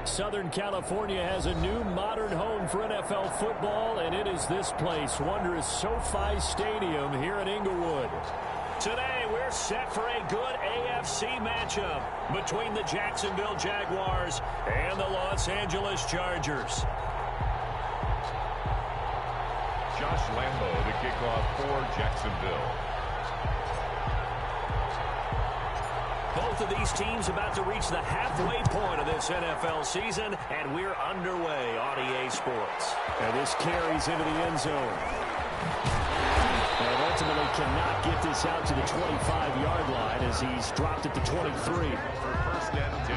Southern California has a new modern home for NFL football, and it is this place, wondrous SoFi Stadium here in Inglewood. Today, we're set for a good AFC matchup between the Jacksonville Jaguars and the Los Angeles Chargers. Josh Lambo, the kickoff for Jacksonville. Both of these teams about to reach the halfway point of this NFL season, and we're underway on EA Sports. And this carries into the end zone. And ultimately cannot get this out to the 25-yard line as he's dropped it to 23. For first and 10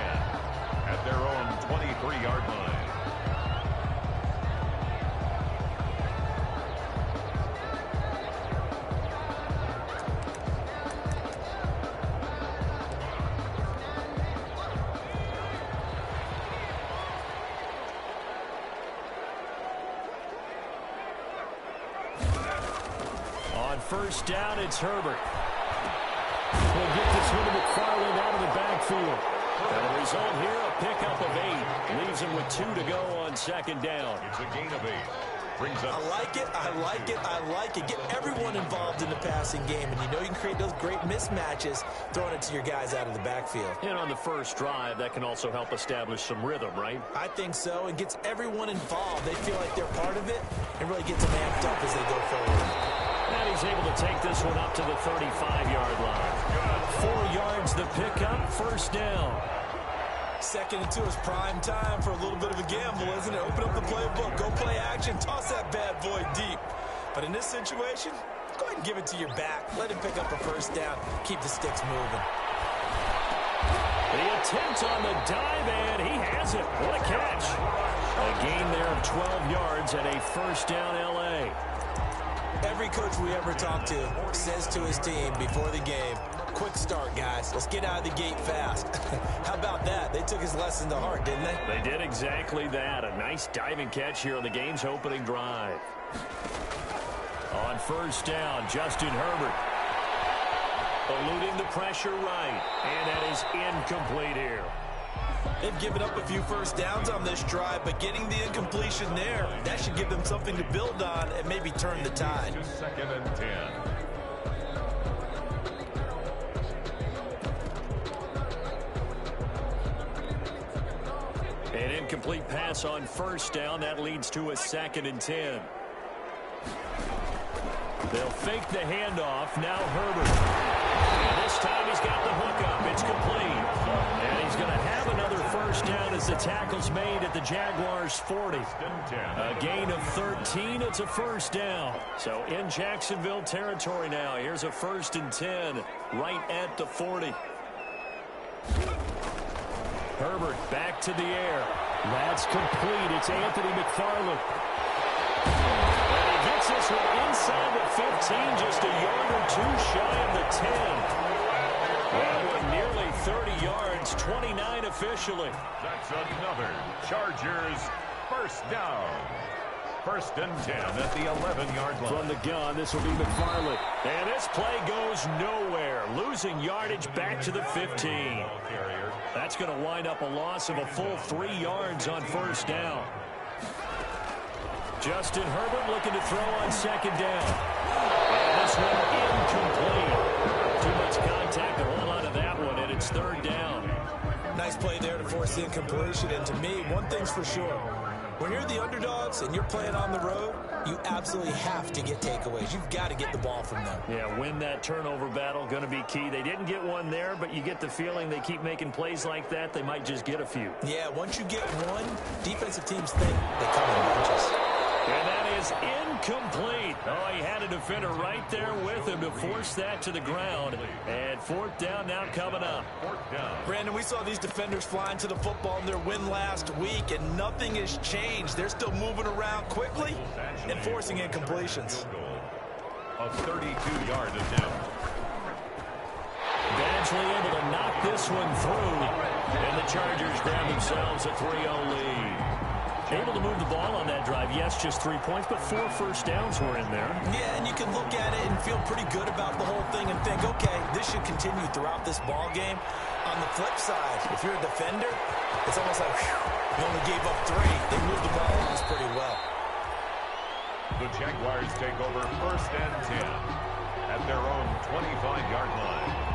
at their own 23-yard line. First down, it's Herbert. He'll get this one to McFarland out of the backfield. And the result here, a pickup of 8. Leaves him with 2 to go on second down. It's a gain of 8. Brings up. I like it, I like it, I like it. Get everyone involved in the passing game, and you know you can create those great mismatches throwing it to your guys out of the backfield. And on the first drive, that can also help establish some rhythm, right? I think so, and gets everyone involved. They feel like they're part of it and really gets them amped up as they go forward. And he's able to take this one up to the 35-yard line. 4 yards the pickup, first down. 2nd and 2 is prime time for a little bit of a gamble, isn't it? Open up the playbook, go play action, toss that bad boy deep. But in this situation, go ahead and give it to your back. Let him pick up a first down. Keep the sticks moving. The attempt on the dive, and he has it. What a catch. A gain there of 12 yards and a first down L.A. Every coach we ever talk to says to his team before the game, quick start, guys. Let's get out of the gate fast. How about that? They took his lesson to heart, didn't they? They did exactly that. A nice diving catch here on the game's opening drive. On first down, Justin Herbert. Eluding the pressure right. And that is incomplete here. They've given up a few first downs on this drive, but getting the incompletion there, that should give them something to build on and maybe turn the tide. 2nd and 10. An incomplete pass on first down. That leads to a 2nd and 10. They'll fake the handoff. Now Herbert. And this time he's got the hook up. It's complete. And he's going to have another first down as the tackle's made at the Jaguars' 40. A gain of 13. It's a first down. So in Jacksonville territory now. Here's a 1st and 10 right at the 40. Herbert back to the air. That's complete. It's Anthony McFarland. And he gets this one inside the 15, just a yard or 2 shy of the 10. That one nearly 30 yards, 29 officially. That's another Chargers first down. 1st and 10 at the 11-yard line. From the gun, this will be McFarland. And this play goes nowhere. Losing yardage back to the 15. That's going to wind up a loss of a full 3 yards on first down. Justin Herbert looking to throw on second down. And this one incomplete. Too much contact to hold on to that one, and it's 3rd down. Nice play there to force the incompletion. And to me, one thing's for sure. When you're the underdogs and you're playing on the road, you absolutely have to get takeaways. You've got to get the ball from them. Yeah, win that turnover battle, going to be key. They didn't get one there, but you get the feeling they keep making plays like that, they might just get a few. Yeah, once you get one, defensive teams think they come in bunches. And that is incomplete. Oh, he had a defender right there with him to force that to the ground. And 4th down now coming up. 4th down. Brandon, we saw these defenders flying to the football in their win last week, and nothing has changed. They're still moving around quickly and forcing incompletions. A 32-yard attempt. Eventually able to knock this one through. And the Chargers grab themselves a 3-0 lead. Able to move the ball on that drive. Yes, just 3 points, but 4 first downs were in there. Yeah, and you can look at it and feel pretty good about the whole thing and think, okay, this should continue throughout this ball game. On the flip side, if you're a defender, it's almost like, whew, you only gave up 3. They moved the ball on us pretty well. The Jaguars take over 1st and 10 at their own 25-yard line.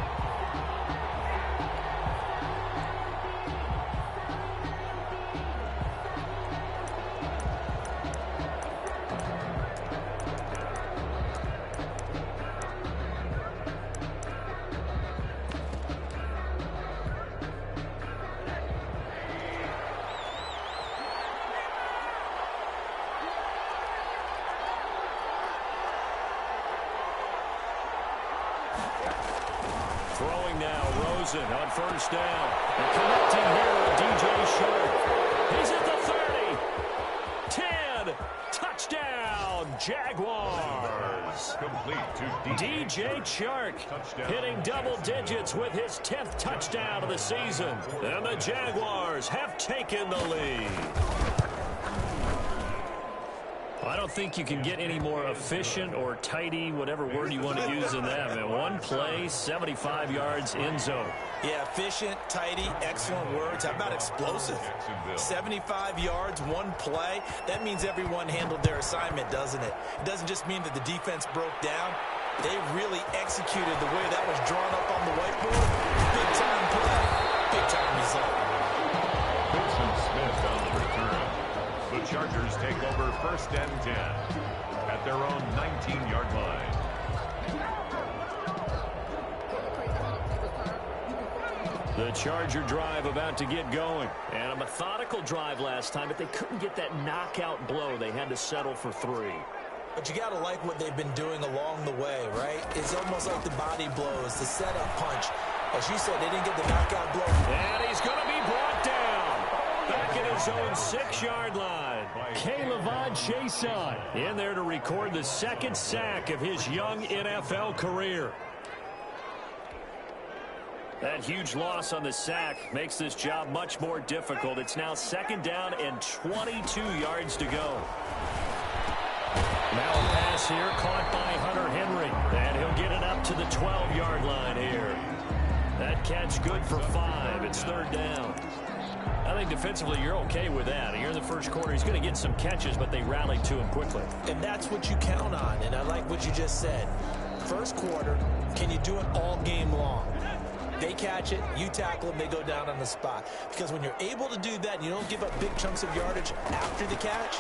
Throwing now, Rosen on 1st down. And connecting here with DJ Sharp. He's at the 30. 10. Touchdown, Jaguars. Complete to DJ Chark hitting double digits with his 10th touchdown of the season. And the Jaguars have taken the lead. I don't think you can get any more efficient or tidy, whatever word you want to use in that. Man, one play, 75 yards, end zone. Yeah, efficient, tidy, excellent words. How about explosive? 75 yards, one play. That means everyone handled their assignment, doesn't it? It doesn't just mean that the defense broke down. They really executed the way that was drawn up on the whiteboard. Big-time play, big-time result. Wilson Smith on the return. The Chargers take over 1st and 10 at their own 19-yard line. The Charger drive about to get going. And a methodical drive last time, but they couldn't get that knockout blow. They had to settle for 3. But you got to like what they've been doing along the way, right? It's almost like the body blows, the setup punch. As you said, they didn't get the knockout blow. And he's going to be brought down. Back at his own 6-yard line. K'Lavon Chaisson in there to record the 2nd sack of his young NFL career. That huge loss on the sack makes this job much more difficult. It's now 2nd down and 22 yards to go. Now a pass here caught by Hunter Henry. And he'll get it up to the 12-yard line here. That catch good for 5. It's 3rd down. I think defensively you're okay with that. Here in the first quarter, he's going to get some catches, but they rallied to him quickly. And that's what you count on, and I like what you just said. First quarter, can you do it all game long? They catch it, you tackle them, they go down on the spot. Because when you're able to do that, and you don't give up big chunks of yardage after the catch,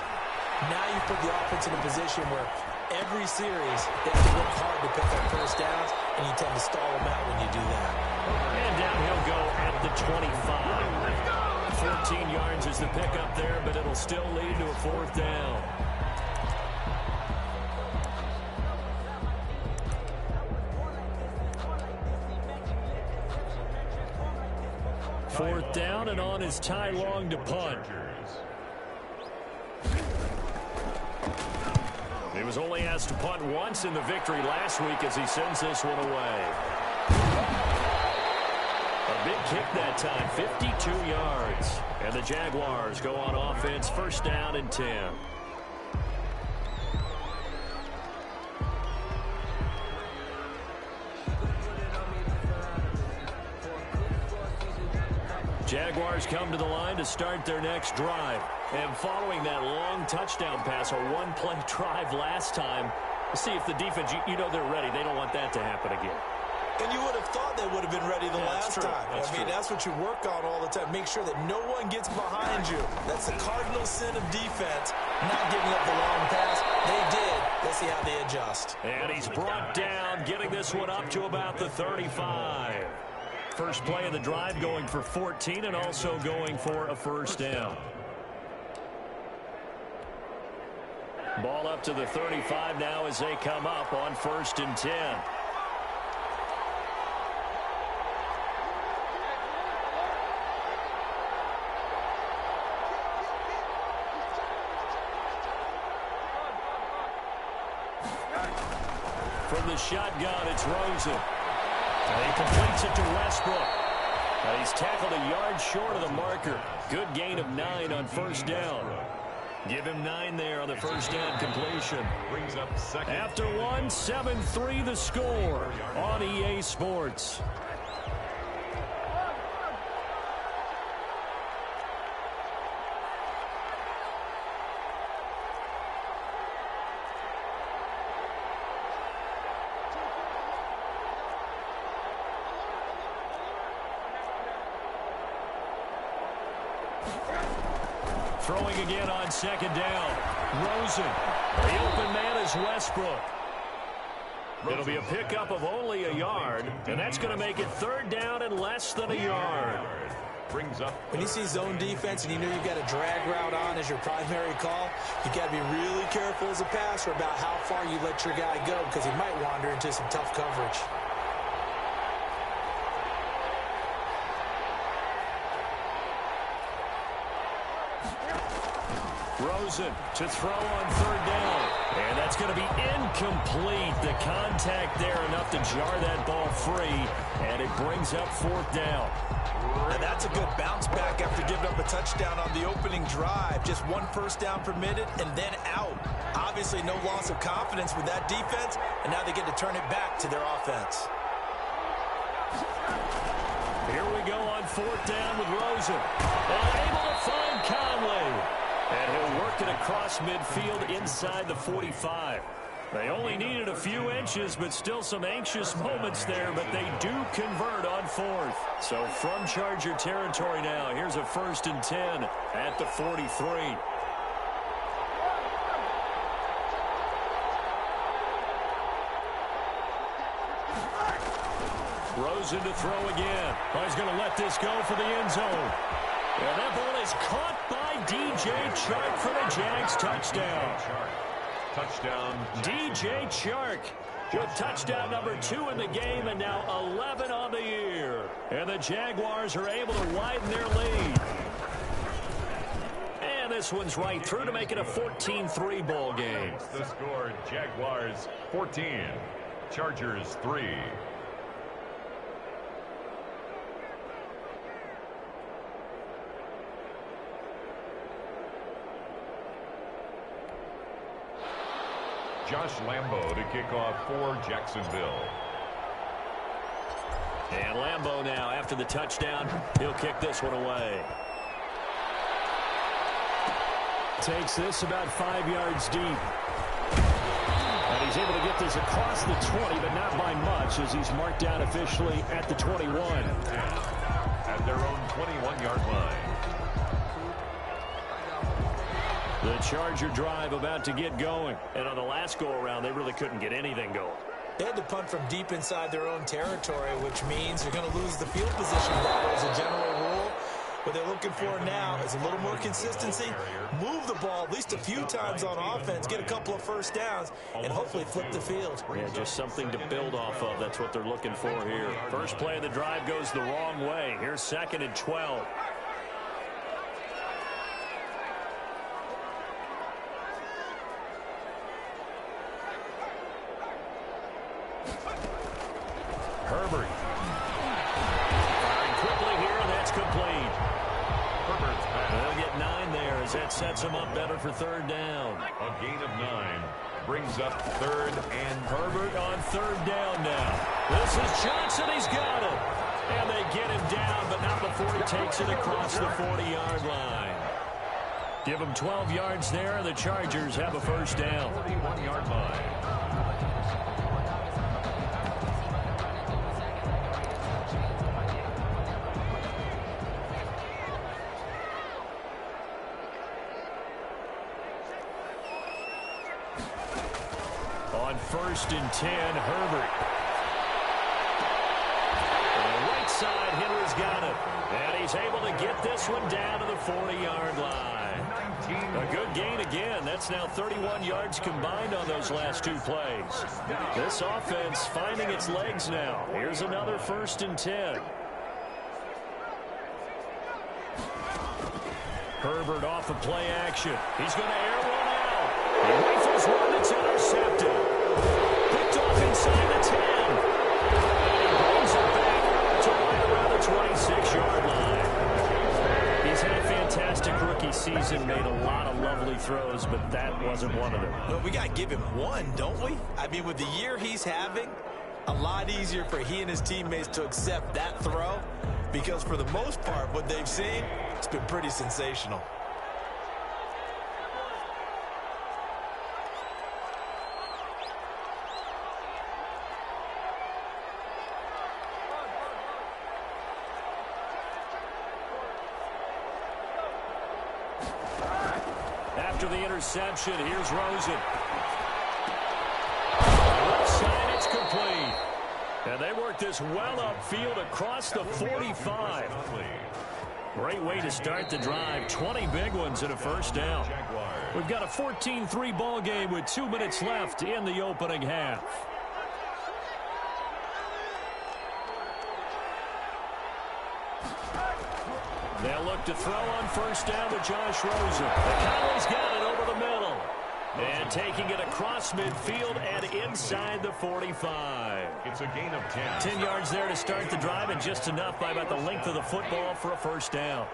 now you put the offense in a position where every series they have to work hard to pick up first downs, and you tend to stall them out when you do that. And down he'll go at the 25. 14 yards is the pickup there, but it'll still lead to a 4th down. Fourth down, and on is Ty Long to punt. He was only asked to punt once in the victory last week as he sends this one away. A big kick that time, 52 yards. And the Jaguars go on offense, 1st down and 10. Jaguars come to the line to start their next drive. And following that long touchdown pass, a one-play drive last time, let's see if the defense, you know they're ready. They don't want that to happen again. And you would have thought they would have been ready the last time. That's what you work on all the time. Make sure that no one gets behind you. That's the cardinal sin of defense, not giving up the long pass. They did. Let's see how they adjust. And he's brought down, getting this one up to about the 35. First play of the drive going for 14 and also going for a 1st down. Ball up to the 35 now as they come up on 1st and 10. From the shotgun, it's Rosen. And he completes it to Westbrook. He's tackled a yard short of the marker. Good gain of 9 on first down. Give him 9 there on the first down completion. Brings up second. After 1, 7-3 the score on EA Sports. Throwing again on second down. Rosen. The open man is Westbrook. It'll be a pickup of only a yard, and that's going to make it third down and less than a yard. Brings up. When you see zone defense and you know you've got a drag route on as your primary call, you got to be really careful as a passer about how far you let your guy go because he might wander into some tough coverage. Rosen to throw on third down. And that's going to be incomplete. The contact there enough to jar that ball free. And it brings up fourth down. And that's a good bounce back after giving up a touchdown on the opening drive. Just 1 first down permitted and then out. Obviously no loss of confidence with that defense. And now they get to turn it back to their offense. Here we go on fourth down with Rosen. And able to find Conley. And he'll work it across midfield inside the 45. They only needed a few inches, but still some anxious moments there, but they do convert on fourth. So from Charger territory now, here's a 1st and 10 at the 43. Rosen to throw again. Oh, he's going to let this go for the end zone. And that ball is caught by DJ Chark for the Jags touchdown. Touchdown. DJ Chark with touchdown number 2 in the game and now 11 on the year. And the Jaguars are able to widen their lead. And this one's right through to make it a 14-3 ball game. The score, Jaguars 14, Chargers 3. Josh Lambo to kick off for Jacksonville. And Lambo now, after the touchdown, he'll kick this one away. Takes this about 5 yards deep. And he's able to get this across the 20, but not by much, as he's marked down officially at the 21. At their own 21-yard line. The Charger drive about to get going. And on the last go-around, they really couldn't get anything going. They had to punt from deep inside their own territory, which means they're going to lose the field position battle as a general rule. What they're looking for now is a little more consistency, move the ball at least a few times on offense, get a couple of first downs, and hopefully flip the field. Yeah, just something to build off of. That's what they're looking for here. First play of the drive goes the wrong way. Here's 2nd and 12. Herbert. Firing quickly here, and that's complete. Herbert's pass. They'll get 9 there as that sets them up better for third down. A gain of 9 brings up 3rd and Herbert on third down now. This is Johnson. He's got it. And they get him down, but not before he takes it across the 40-yard line. Give him 12 yards there, and the Chargers have a first down. 41-yard line. On 1st and 10, Herbert. On the right side, Henry's got it. And he's able to get this one down to the 40-yard line. A good gain again. That's now 31 yards combined on those last 2 plays. This offense finding its legs now. Here's another 1st and 10. Herbert off of play action. He's going to air one out. He rifles one that's intercepted. Picked off inside the 10. And he brings it back to right around the 27. 36-yard line. He's had a fantastic rookie season, made a lot of lovely throws, but that wasn't one of them. Well, we got to give him one, don't we? I mean, with the year he's having, a lot easier for he and his teammates to accept that throw, because for the most part, what they've seen, it's been pretty sensational. After the interception, here's Rosen. Left side, it's complete. And they work this well upfield across the 45. Great way to start the drive. 20 big ones and a first down. We've got a 14-3 ball game with 2 minutes left in the opening half. They'll look to throw on first down to Josh Rosen. The Cowboys got it over the middle. And taking it across midfield and inside the 45. It's a gain of 10. 10 yards there to start the drive, and just enough by about the length of the football for a first down.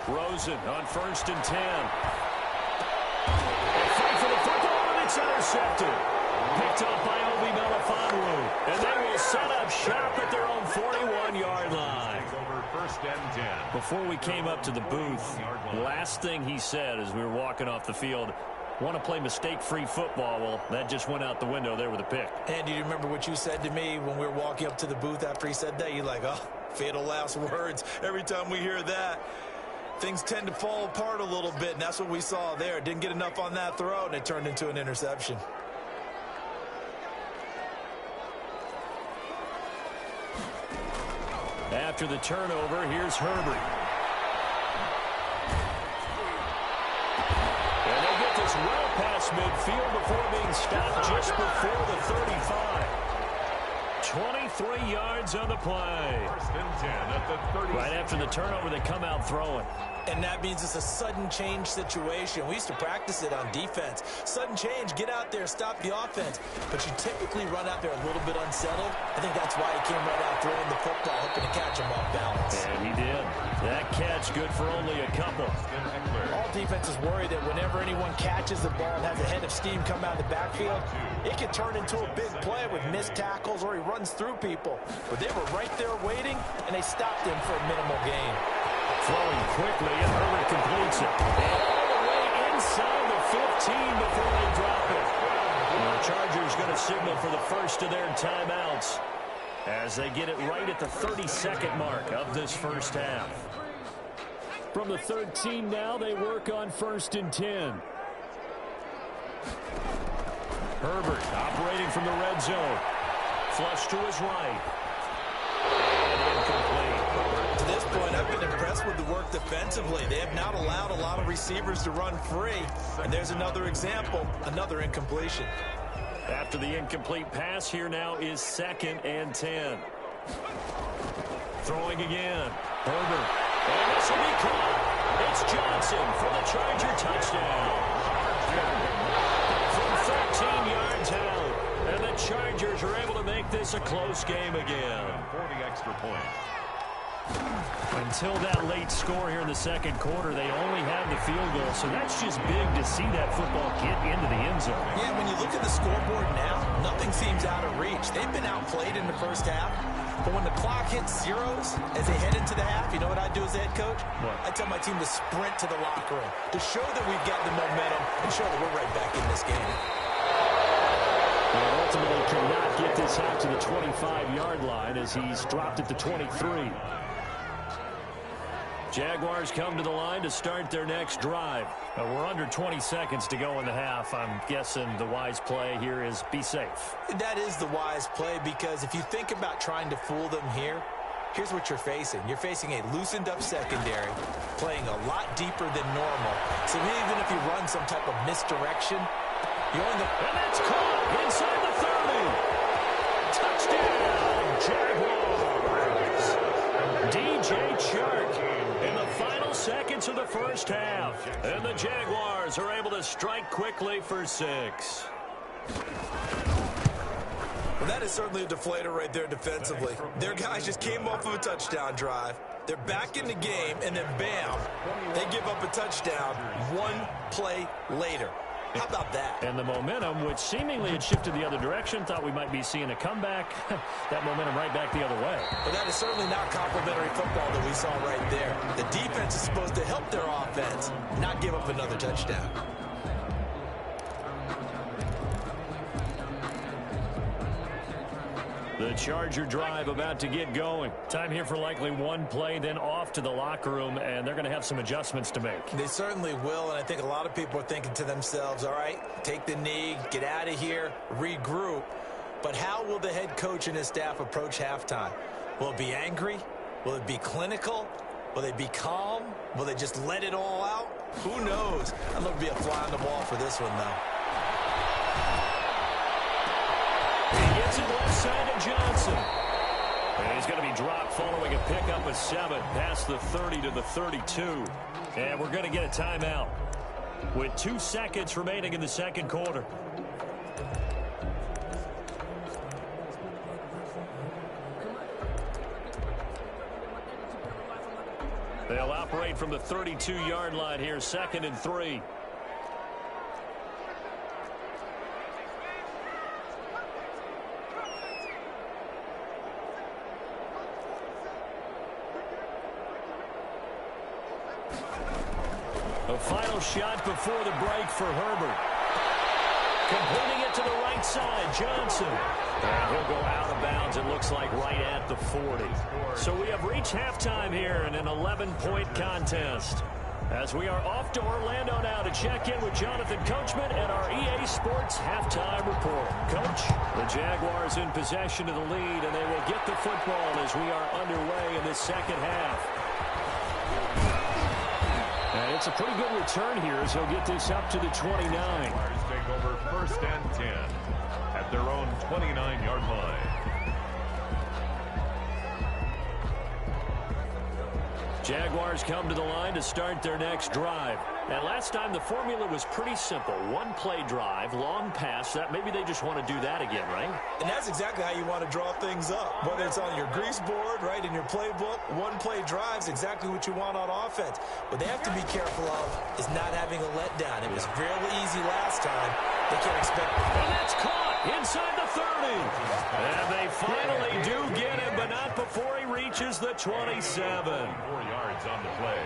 Rosen on first and 10. Fight for the football, and it's intercepted. Picked up by Obi Melifonwu. And they will set up shop at their own 41-yard line. Over first and 10. Before we came up to the booth, last thing he said as we were walking off the field, want to play mistake-free football. Well, that just went out the window there with a pick. And do you remember what you said to me when we were walking up to the booth after he said that? You're like, oh, fatal last words. Every time we hear that, things tend to fall apart a little bit, and that's what we saw there. Didn't get enough on that throw, and it turned into an interception. After the turnover, here's Herbert. And they get this well past midfield before being stopped just before the 35. 23 yards on the play. First and 10 at the 30. Right after the turnover, they come out throwing. And that means it's a sudden change situation. We used to practice it on defense. Sudden change, get out there, stop the offense. But you typically run out there a little bit unsettled. I think that's why he came right out throwing the football, hoping to catch him off balance. And he did. That catch good for only a couple. All defenses worry that whenever anyone catches the ball and has a head of steam come out of the backfield, it can turn into a big play with missed tackles or he runs through people. But they were right there waiting, and they stopped him for a minimal gain. Throwing quickly, and Herbert completes it. And all the way inside the 15 before they drop it. And the Chargers going to signal for the first of their timeouts as they get it right at the 32nd mark of this first half. From the 13 now, they work on first and 10. Herbert operating from the red zone. Flush to his right. And incomplete. To this point, I've been impressed with the work defensively. They have not allowed a lot of receivers to run free. And there's another example, another incompletion. After the incomplete pass, here now is second and 10. Throwing again. Herbert. And this will be caught. It's Johnson for the Charger touchdown. From 13 yards out. And the Chargers are able to make this a close game again. 40 extra points. Until that late score here in the second quarter, they only had the field goal. So that's just big to see that football get into the end zone. Yeah, when you look at the scoreboard now, nothing seems out of reach. They've been outplayed in the first half. But when the clock hits zeros as they head into the half, you know what I do as a head coach? What? I tell my team to sprint to the locker room to show that we've got the momentum and show that we're right back in this game. And ultimately cannot get this out to the 25-yard line as he's dropped it to 23. Jaguars come to the line to start their next drive. We're under 20 seconds to go in the half. I'm guessing the wise play here is be safe. That is the wise play, because if you think about trying to fool them here, here's what you're facing. You're facing a loosened up secondary, playing a lot deeper than normal. So even if you run some type of misdirection, you only go... And that's caught inside the 30. Touchdown, Jaguars. DJ Chark in the final seconds of the first half. And the Jaguars are able to strike quickly for 6. Well, that is certainly a deflator right there defensively. Their guys just came off of a touchdown drive. They're back in the game, and then bam, they give up a touchdown 1 play later. How about that? And the momentum, which seemingly had shifted the other direction, thought we might be seeing a comeback. That momentum right back the other way. But that is certainly not complimentary football that we saw right there. The defense is supposed to help their offense, not give up another touchdown. The Charger drive about to get going. Time here for likely 1 play, then off to the locker room, and they're going to have some adjustments to make. They certainly will, and I think a lot of people are thinking to themselves, all right, take the knee, get out of here, regroup. But how will the head coach and his staff approach halftime? Will it be angry? Will it be clinical? Will they be calm? Will they just let it all out? Who knows? I'd love to be a fly on the wall for this one, though. He gets it left side to Johnson. And he's going to be dropped following a pickup of 7 past the 30 to the 32. And we're going to get a timeout with 2 seconds remaining in the second quarter. They'll operate from the 32-yard line here, 2nd and 3. A final shot before the break for Herbert. Completing it to the right side, Johnson. And he'll go out of bounds, it looks like, right at the 40. So we have reached halftime here in an 11-point contest. As we are off to Orlando now to check in with Jonathan Coachman and our EA Sports halftime report. Coach, the Jaguars in possession of the lead, and they will get the football as we are underway in this second half. And it's a pretty good return here as he'll get this up to the 29. Jaguars take over 1st and 10 at their own 29-yard line. Jaguars come to the line to start their next drive. And last time the formula was pretty simple. 1-play drive, long pass. That maybe they just want to do that again, right? And that's exactly how you want to draw things up. Whether it's on your grease board, right, in your playbook, 1-play drive's exactly what you want on offense. What they have to be careful of is not having a letdown. It was fairly easy last time. They can't expect it. And that's caught inside the 30. And they finally do get him, but not before he reaches the 27. 4 yards on the play.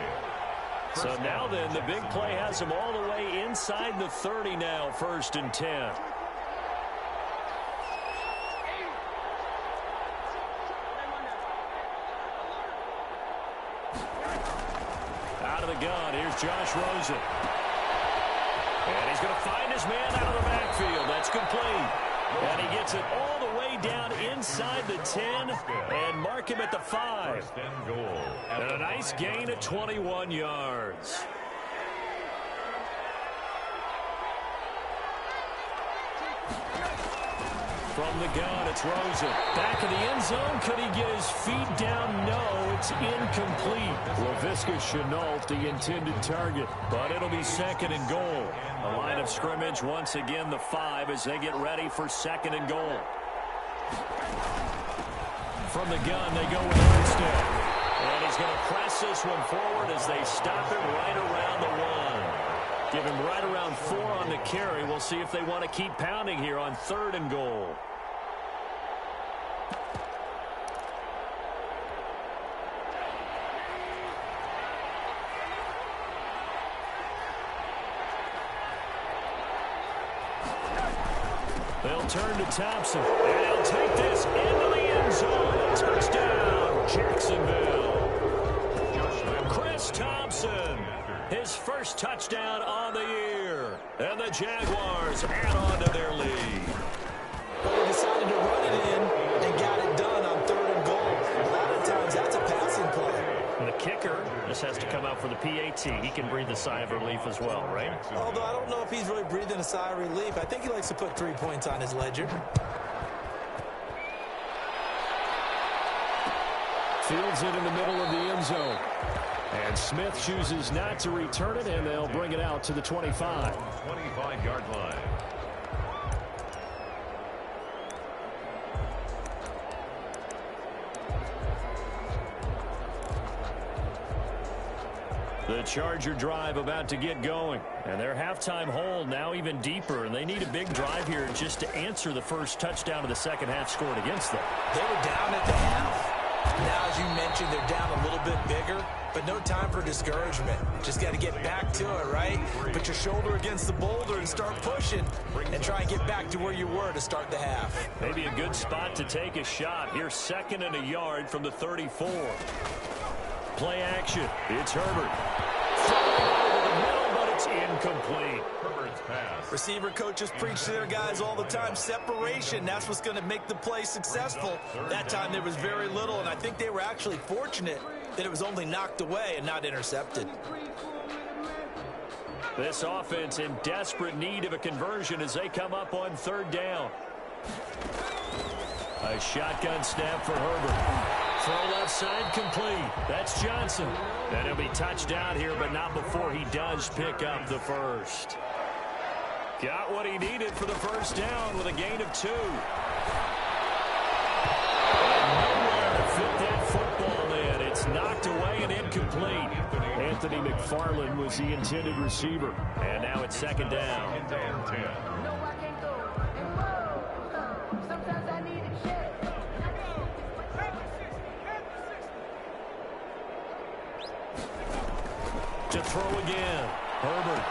So now then, the big play has him all the way inside the 30 now, 1st and 10. Out of the gun, here's Josh Rosen. And he's going to find his man out of the backfield. That's complete. And he gets it all the way down inside the 10 and mark him at the 5. And a nice gain of 21 yards. From the gun, it's Rosen. Back in the end zone. Could he get his feet down? No, it's incomplete. Laviska Shenault, the intended target. But it'll be 2nd and goal. The line of scrimmage, once again, the 5 as they get ready for 2nd and goal. From the gun, they go with Armstead. And he's going to press this one forward as they stop him right around the 1. Give him right around 4 on the carry. We'll see if they want to keep pounding here on 3rd and goal. They'll turn to Thompson, and he'll take this into the end zone. Touchdown, Jacksonville. Chris Thompson, his first touchdown on the year. And the Jaguars add on to their lead. But they decided to run it in and got it done on 3rd and goal. A lot of times that's a passing play. And the kicker just has to come out for the PAT. He can breathe a sigh of relief as well, right? Although I don't know if he's really breathing a sigh of relief. I think he likes to put 3 points on his ledger. Fields it in the middle of the end zone. And Smith chooses not to return it, and they'll bring it out to the 25. 25-yard line. The Charger drive about to get going. And their halftime hole now even deeper. And they need a big drive here just to answer the first touchdown of the second half scored against them. They were down at the half. Now, as you mentioned, they're down a little bit bigger, but no time for discouragement. Just got to get back to it, right? Put your shoulder against the boulder and start pushing and try and get back to where you were to start the half. Maybe a good spot to take a shot. Here's 2nd and a yard from the 34. Play action. It's Herbert. Over the middle, but it's incomplete. Herbert's pass. Receiver coaches preach to their guys all the time. Separation, that's what's going to make the play successful. That time there was very little, and I think they were actually fortunate that it was only knocked away and not intercepted. This offense in desperate need of a conversion as they come up on 3rd down. A shotgun snap for Herbert. Throw left side complete. That's Johnson. And he'll be touched out here, but not before he does pick up the first. Got what he needed for the first down with a gain of 2. Nowhere to fit that football in. It's knocked away and incomplete. Anthony McFarland was the intended receiver. And now it's 2nd down. And 10. To throw again. Herbert.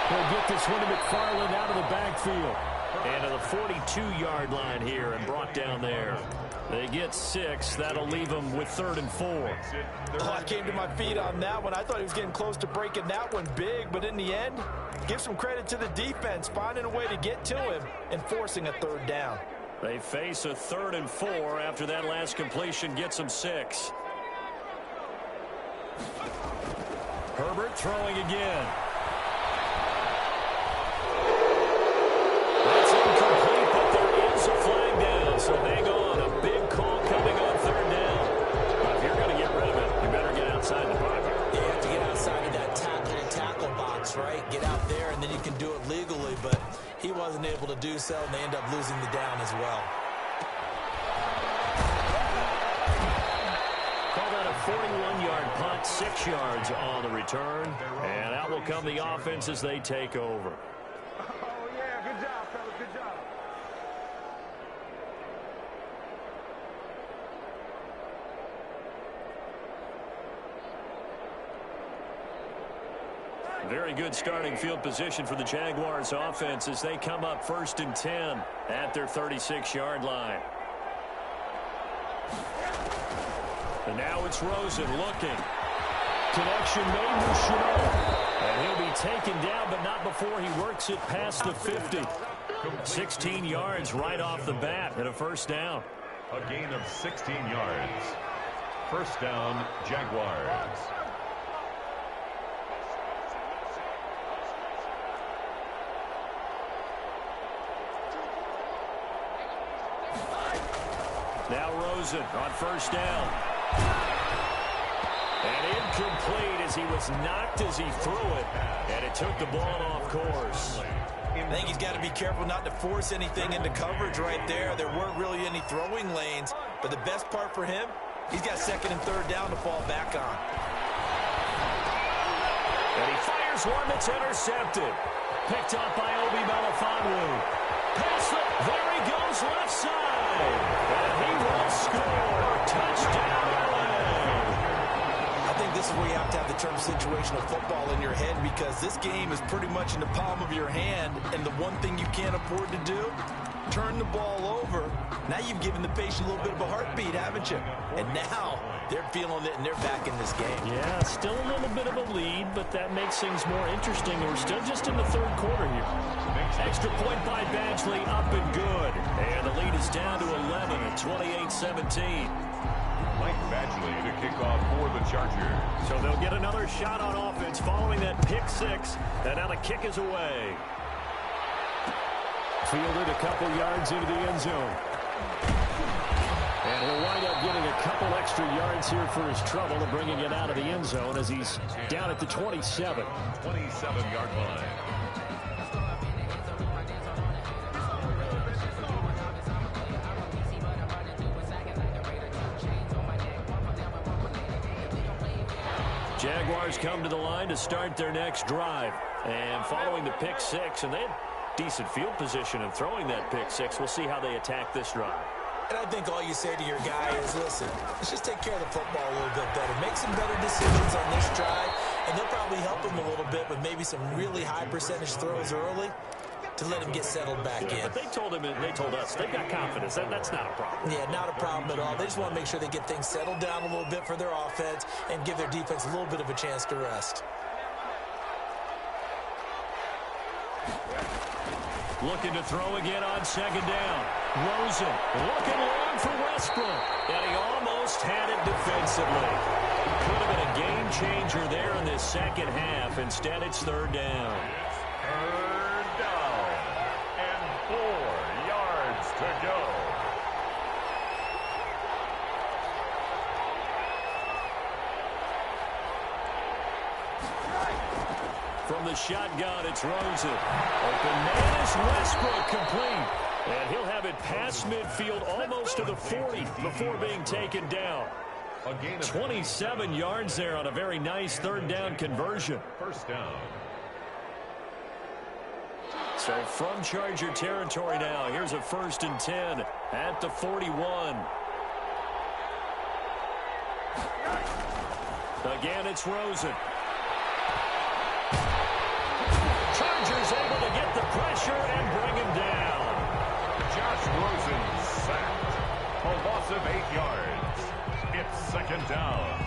He'll get this one to McFarland out of the backfield. And to the 42-yard line here and brought down there. They get 6. That'll leave them with 3rd and 4. Oh, I came to my feet on that one. I thought he was getting close to breaking that one big, but in the end, give some credit to the defense, finding a way to get to him and forcing a 3rd down. They face a 3rd and 4 after that last completion gets them 6. Herbert throwing again. That's incomplete, but there is a flag down, so hang on. A big call coming on 3rd down. But if you're going to get rid of it, you better get outside the pocket. You have to get outside of that tackle box, right? Get out there, and then you can do it legally, but he wasn't able to do so, and they end up losing the down as well. Call that a 41-yard punt, 6 yards on the return. And out will come the offense as they take over. Oh, yeah, good job, fellas, good job. Very good starting field position for the Jaguars offense as they come up 1st and 10 at their 36-yard line. And now it's Rosen looking. Connection made with Chanel. And he'll be taken down, but not before he works it past the 50. 16 yards right off the bat and a 1st down. A gain of 16 yards. 1st down, Jaguars. Now Rosen on 1st down. And incomplete as he was knocked as he threw it. And it took the ball off course. I think he's got to be careful not to force anything into coverage right there. There weren't really any throwing lanes. But the best part for him, he's got 2nd and 3rd down to fall back on. And he fires one that's intercepted. Picked up by Obi Melifonwu. There he goes left side. And he will score. Touchdown, LA. I think this is where you have to have the term situational football in your head, because this game is pretty much in the palm of your hand, and the one thing you can't afford to do, turn the ball over. Now you've given the patient a little bit of a heartbeat, haven't you? And now they're feeling it, and they're back in this game. Yeah, still a little bit of a lead, but that makes things more interesting. We're still just in the 3rd quarter here. Extra point by Badgley, up and good. And the lead is down to 11 at 28-17. Mike Badgley to kick off for the Chargers. So they'll get another shot on offense following that pick 6. And now the kick is away. Fielded a couple yards into the end zone. And he'll wind up getting a couple. couple extra yards here for his trouble of bringing it out of the end zone as he's down at the 27. 27-yard line. Jaguars come to the line to start their next drive. And following the pick six, and they had decent field position in throwing that pick six. We'll see how they attack this drive. And I think all you say to your guy is, listen, let's just take care of the football a little bit better. Make some better decisions on this drive, and they'll probably help him a little bit with maybe some really high percentage throws early to let him get settled back in. But they told him, and they told us, they've got confidence. That's not a problem. Yeah, not a problem at all. They just want to make sure they get things settled down a little bit for their offense and give their defense a little bit of a chance to rest. Looking to throw again on second down. Rosen looking long for Westbrook. And he almost had it defensively. Could have been a game changer there in this second half. Instead, it's third down. Third down. And 4 yards to go. From the shotgun, it's Rosen. Open man is Westbrook, complete. And he'll have it past midfield almost to the 40 before being taken down. A gain of 27 yards there on a very nice third down conversion. first down. So from Charger territory now, here's a 1st and 10 at the 41. Again, it's Rosen. Chargers able to get the pressure and bring him down. Josh Rosen sacked. A loss of 8 yards. It's second down.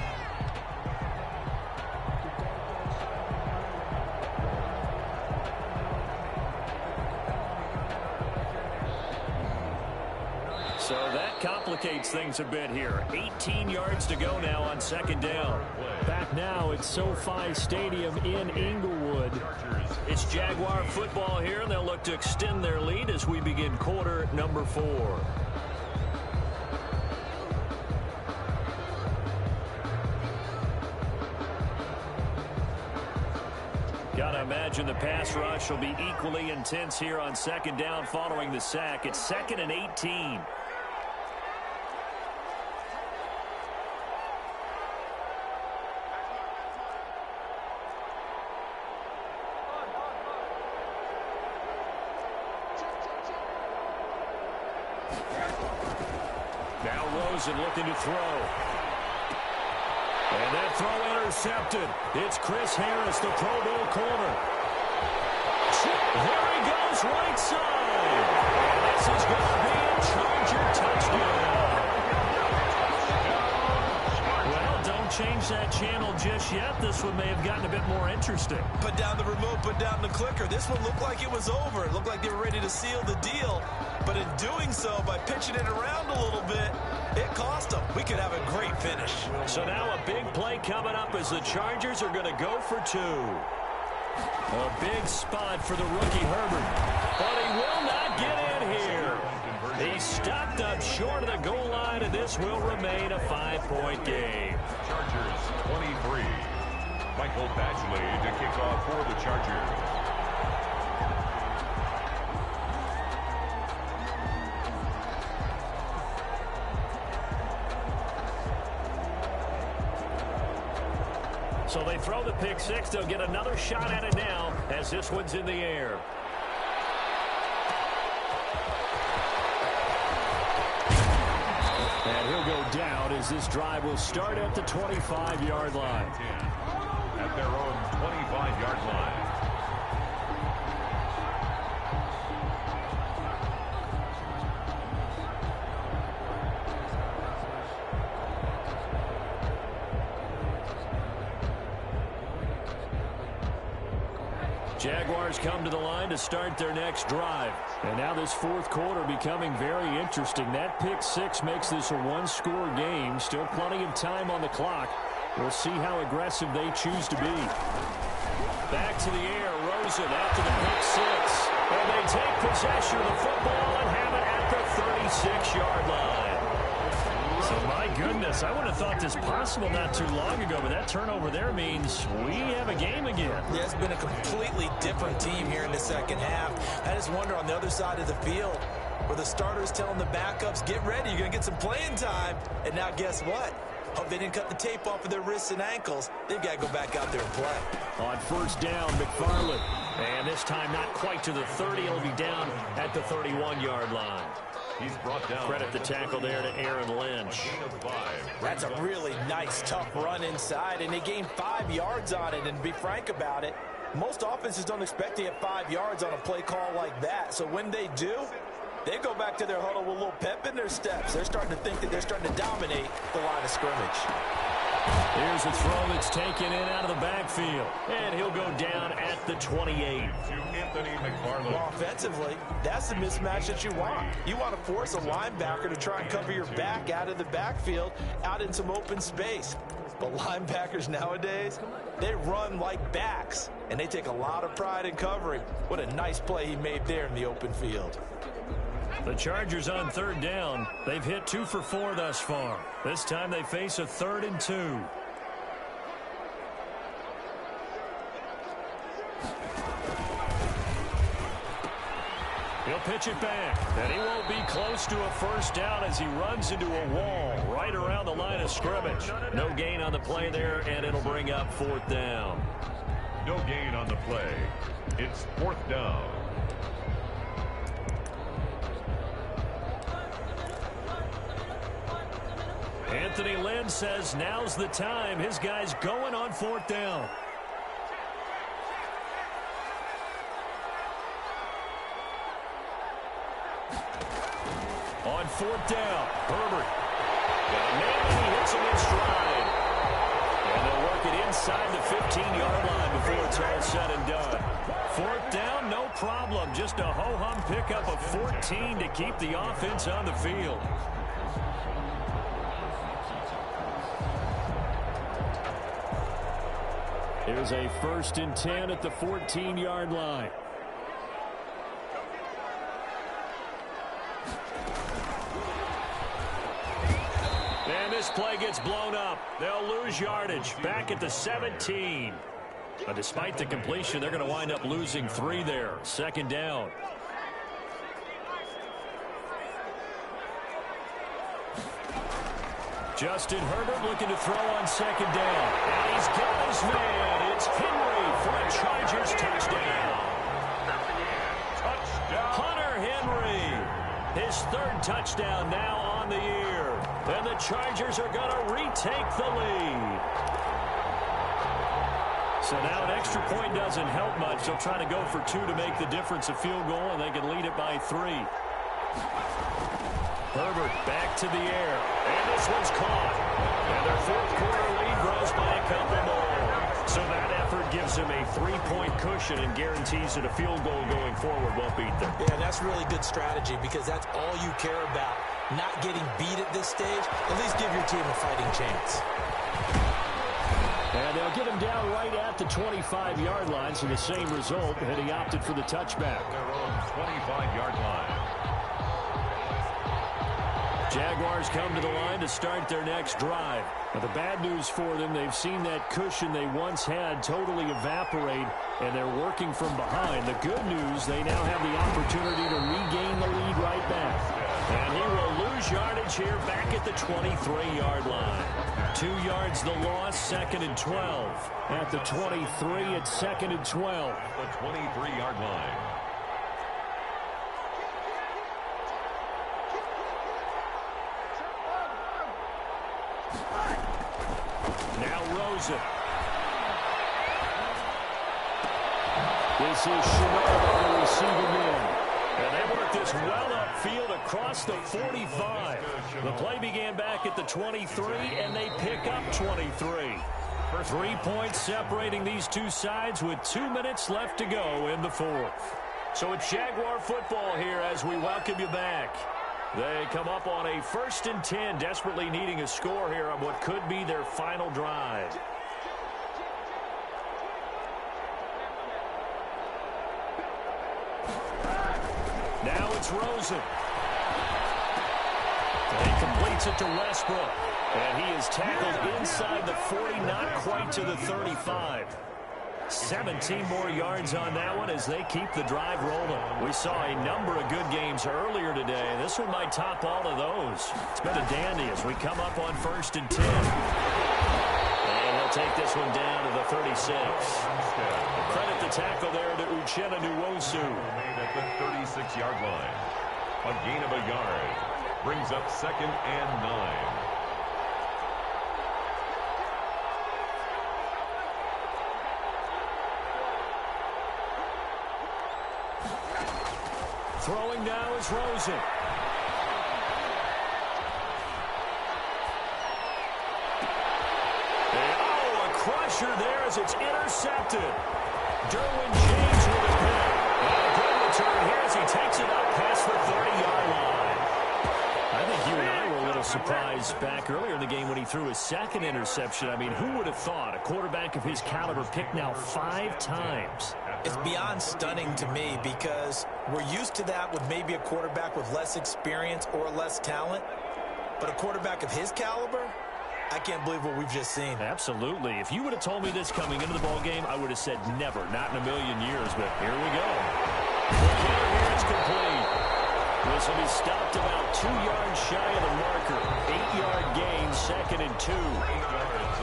So that complicates things a bit here. 18 yards to go now on second down. Back now at SoFi Stadium in Inglewood. It's Jaguar football here, and they'll look to extend their lead as we begin quarter number 4. Gotta imagine the pass rush will be equally intense here on second down following the sack. It's 2nd and 18. Now Rosen looking to throw. And that throw intercepted. It's Chris Harris, the Pro Bowl corner. There he goes, right side. And this is going to be a Charger touchdown. Well, don't change that channel just yet. This one may have gotten a bit more interesting. Put down the remote, put down the clicker. This one looked like it was over. It looked like they were ready to seal the deal. But in doing so, by pitching it around a little bit, it cost them. We could have a great finish. So now a big play coming up as the Chargers are going to go for 2. A big spot for the rookie Herbert. But he will not get in here. He's stopped up short of the goal line, and this will remain a 5-point game. Chargers 23. Michael Badgley to kick off for the Chargers. So they throw the pick six. They'll get another shot at it now as this one's in the air. And he'll go down as this drive will start at the 25-yard line. At their own 25-yard line. Jaguars come to the line to start their next drive. And now this 4th quarter becoming very interesting. That pick six makes this a one-score game. Still plenty of time on the clock. We'll see how aggressive they choose to be. Back to the air. Rosen after the pick six. And they take possession of the football and have it at the 36-yard line. So, my goodness, Yes, I wouldn't have thought this possible not too long ago, but that turnover there means we have a game again. Yeah, it's been a completely different team here in the second half. I just wonder on the other side of the field, where the starters telling the backups, get ready, you're going to get some playing time. And now guess what? Hope they didn't cut the tape off of their wrists and ankles. They've got to go back out there and play. On first down, McFarland. And this time not quite to the 30. It'll be down at the 31-yard line. He's brought down. Credit the tackle there to Aaron Lynch. That's a really nice, tough run inside, and they gained 5 yards on it. And to be frank about it, most offenses don't expect to get 5 yards on a play call like that. So when they do, they go back to their huddle with a little pep in their steps. They're starting to think that they're starting to dominate the line of scrimmage. Here's a throw that's taken in out of the backfield. And he'll go down at the 28. To Anthony McFarland. Well, offensively, that's the mismatch that you want. You want to force a linebacker to try and cover your back out of the backfield, out in some open space. But linebackers nowadays, they run like backs, and they take a lot of pride in covering. What a nice play he made there in the open field. The Chargers on third down. They've hit 2 for 4 thus far. This time they face a 3rd and 2. He'll pitch it back, and he won't be close to a first down as he runs into a wall right around the line of scrimmage. No gain on the play there, and it'll bring up 4th down. No gain on the play. It's 4th down. Anthony Lynn says now's the time. His guy's going on 4th down. On 4th down, Herbert. Maybe he hits him in stride. And they'll work it inside the 15-yard line before it's all said and done. 4th down, no problem. Just a ho-hum pickup of 14 to keep the offense on the field. Here's a 1st and 10 at the 14-yard line. And this play gets blown up. They'll lose yardage back at the 17. But despite the completion, they're going to wind up losing 3 there. 2nd down. Justin Herbert looking to throw on 2nd down. And he's got his man. It's Henry for a Chargers touchdown. Hunter Henry. His 3rd touchdown now on the year. And the Chargers are going to retake the lead. So now an extra point doesn't help much. They'll try to go for 2 to make the difference a field goal, and they can lead it by 3. Herbert back to the air. And this one's caught. And their 4th quarter lead grows by a couple more. So that effort gives them a 3-point cushion and guarantees that a field goal going forward won't beat them. Yeah, that's really good strategy because that's all you care about. Not getting beat at this stage. At least give your team a fighting chance. And they'll get him down right at the 25-yard line, so the same result, and he opted for the touchback. Their own 25-yard line. Jaguars come to the line to start their next drive. But the bad news for them, they've seen that cushion they once had totally evaporate, and they're working from behind. The good news, they now have the opportunity to regain the lead right back. And he will lose yardage here back at the 23-yard line. 2 yards the loss, 2nd and 12. At the 23, it's 2nd and 12. The 23-yard line. Now Rosen. This is Chenault on the receiving end. And they work this well upfield across the 45. The play began back at the 23, and they pick up 23. 3 points separating these two sides with 2 minutes left to go in the 4th. So it's Jaguar football here as we welcome you back. They come up on a 1st and 10, desperately needing a score here on what could be their final drive. Now it's Rosen. He completes it to Westbrook. And he is tackled inside the 40, not quite to the 35. 17 more yards on that one as they keep the drive rolling. We saw a number of good games earlier today. This one might top all of those. It's been a dandy as we come up on 1st and 10. And he'll take this one down to the 36. Credit the tackle there to Uchenna Nwosu. Made at the 36-yard line. A gain of a yard. Brings up 2nd and 9. Throwing now is Rosen. Oh, a crusher there as it's intercepted. Derwin James with a pick. And a good return here as he takes it up past the 30-yard line. I think you and I were a little surprised back earlier in the game when he threw his 2nd interception. I mean, who would have thought a quarterback of his caliber picked now 5 times? It's beyond stunning to me because we're used to that with maybe a quarterback with less experience or less talent. But a quarterback of his caliber, I can't believe what we've just seen. Absolutely. If you would have told me this coming into the ball game, I would have said never, not in a million years. But here we go. Here it's complete. This will be stopped about 2 yards shy of the marker. 8-yard gain, 2nd and 2.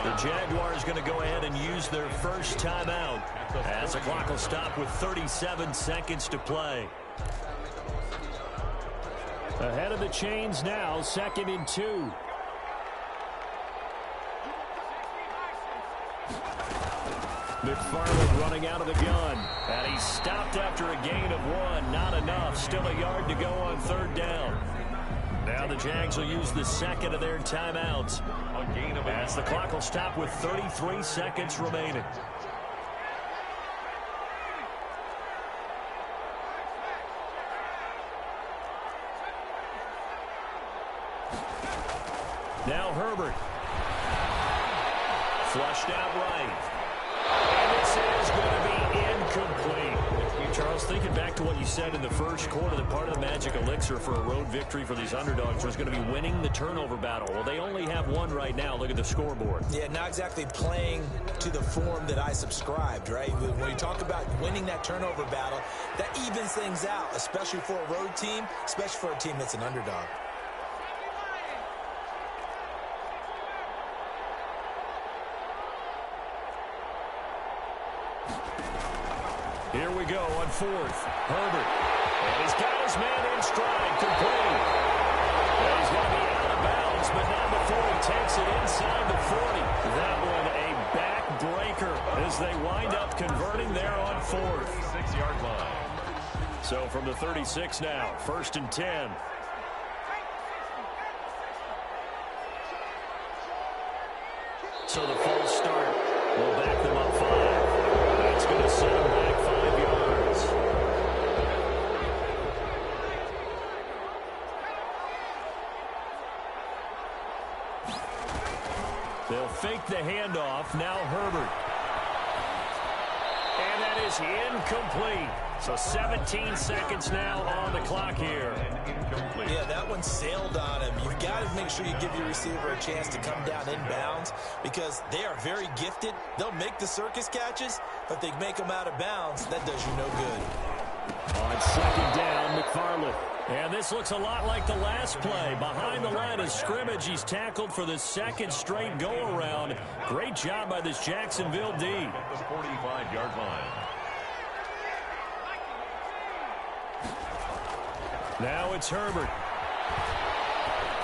The Jaguars going to go ahead and use their first timeout as the clock will stop with 37 seconds to play. Ahead of the chains now, 2nd and 2. McFarland running out of the gun. And he's stopped after a gain of 1. Not enough. Still a yard to go on 3rd down. Now the Jags will use the 2nd of their timeouts. As the clock will stop with 33 seconds remaining. Now Herbert. Flushed out right. And this is going to be incomplete. Charles, thinking back to what you said in the first quarter, that part of the magic elixir for a road victory for these underdogs was going to be winning the turnover battle. Well, they only have 1 right now. Look at the scoreboard. Yeah, not exactly playing to the form that I subscribed, right? When you talk about winning that turnover battle, that evens things out, especially for a road team, especially for a team that's an underdog. Here we go on 4th. Herbert. And he's got his man in stride. Complete. And he's going to be out of bounds, but not before he takes it inside the 40. That one a backbreaker as they wind up converting there on 4th. 6-yard line. So from the 36 now, 1st and 10. So the false start will back them up 5. That's going to set them back 5 yards. They'll fake the handoff. Now Herbert. And that is incomplete. So 17 seconds now on the clock here. Yeah, that one sailed on him. You've got to make sure you give your receiver a chance to come down inbounds because they are very gifted. They'll make the circus catches, but they make them out of bounds. That does you no good. On 2nd down, McFarland. And this looks a lot like the last play. Behind the line of scrimmage, he's tackled for the 2nd straight go-around. Great job by this Jacksonville D. At the 45-yard line. Now it's Herbert.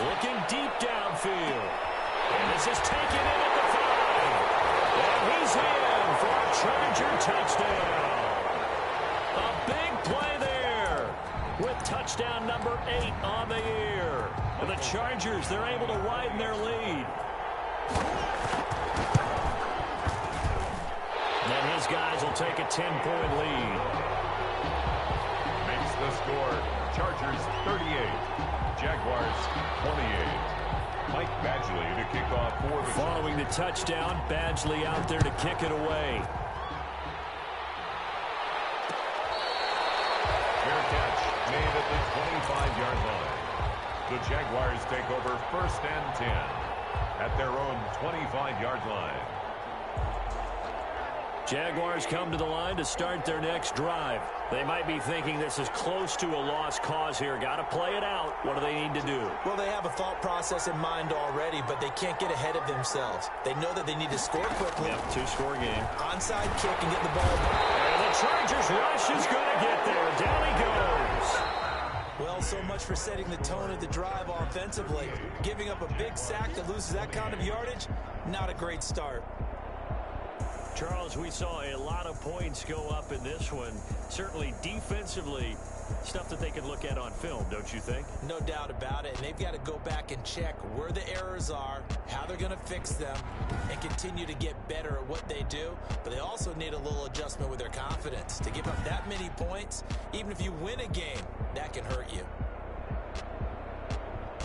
Looking deep downfield. And this is taken in at the 5. And he's in for a Charger touchdown. A big play there with touchdown number 8 on the year. And the Chargers, they're able to widen their lead. And his guys will take a 10-point lead. Makes the score. Chargers 38, Jaguars 28. Mike Badgley to kick off for the Following the touchdown, Badgley out there to kick it away. Fair catch made at the 25-yard line. The Jaguars take over 1st and 10. at their own 25-yard line. Jaguars come to the line to start their next drive. They might be thinking this is close to a lost cause here. Got to play it out. What do they need to do? Well, they have a thought process in mind already, but they can't get ahead of themselves. They know that they need to score quickly. Yep, two-score game. Onside kick and get the ball back. And the Chargers rush is going to get there. Down he goes. Well, so much for setting the tone of the drive offensively. Giving up a big sack that loses that kind of yardage, not a great start. Charles, we saw a lot of points go up in this one. Certainly defensively, stuff that they can look at on film, don't you think? No doubt about it. And they've got to go back and check where the errors are, how they're going to fix them, and continue to get better at what they do. But they also need a little adjustment with their confidence. To give up that many points, even if you win a game, that can hurt you.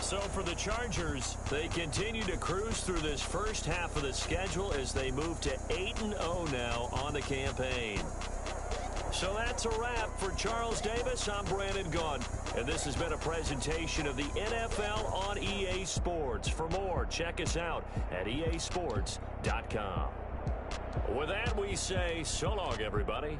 So for the Chargers, they continue to cruise through this first half of the schedule as they move to 8-0 now on the campaign. So that's a wrap for Charles Davis. I'm Brandon Gaughan, and this has been a presentation of the NFL on EA Sports. For more, check us out at easports.com. With that, we say so long, everybody.